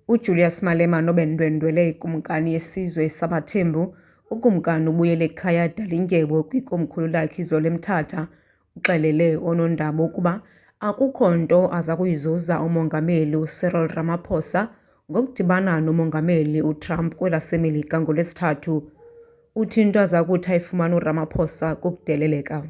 uJulius Malema nobendwendwele ikumkani yesizwe sabaThembu, ukumkani ubuyele ekhaya Dalindyebo kwikomkhulu lakhe izolo eMthatha, uxelele oonondaba ukuba akukho nto aza kuyizuza umongameli uCyril Ramaphosa ngokudibana nomongameli uTrump kwelaseMelika ngoLwesithathu. Uthi into aza kuthi ayifumana uRamaphosa kukudeleleka.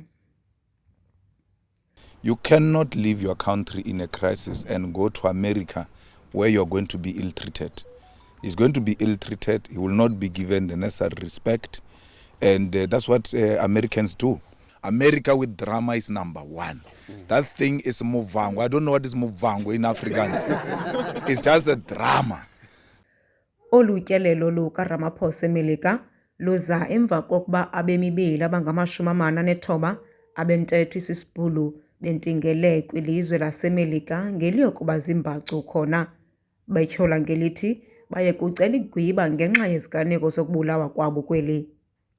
You cannot leave your country in a crisis and go to America where you're going to be ill-treated. He's going to be ill-treated. He will not be given the necessary respect. And that's what Americans do. America with drama is number one. That thing is Muvhango. I don't know what is Muvhango in Afrikaans. It's just a drama. Olu tyelelo lukaRamaphosa eMelika luza emva kokuba abemi beli abangama-49 abentetho isisibhulu bentingele kwilizwe laseMelika ngeliyokuba ziimbacu khona. Betyhola ngelithi baye kucela igwiba ngenxa yeziganeko zokubulawa kwabo kweli.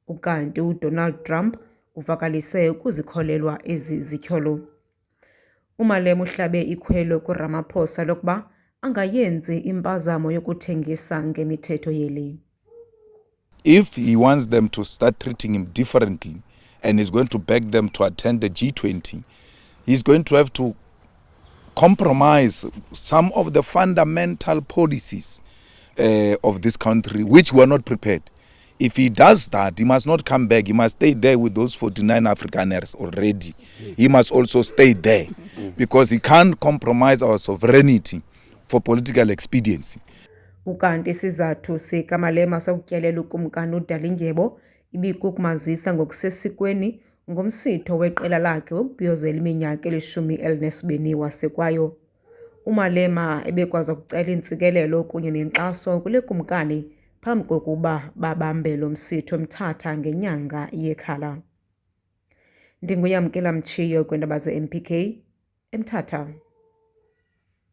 Ukanti uDonald Trump uvakalise ukuzikholelwa ezi zityholo. uMalema uhlabe ikhwelo kuRamaphosa lokuba angayenzi impazamo yokuthengisa ngemithetho yeli. If he wants them to start treating him differently and is going to beg them to attend the G20, he's going to have to compromise some of the fundamental policies of this country, which were not prepared. If he does that, he must not come back. He must stay there with those 49 Afrikaners already. He must also stay there because he can't compromise our sovereignty for political expediency. Ukanti isizathu sikaMalema sokutyelela ukumkani uDalindyebo ibikukumazisa ngokusesikweni ngomsitho weqela lakhe wokubhiyozela iminyaka eli-12 wasekwayo. uMalema ebekwazi ukucela intsikelelo kunye nenkxaso kule kumkani phambi kokuba babambe lo msitho eMthatha ngenyanga yeKhala. NdinguYamkela Mchiyo kwiindaba ze-MPK eMthatha.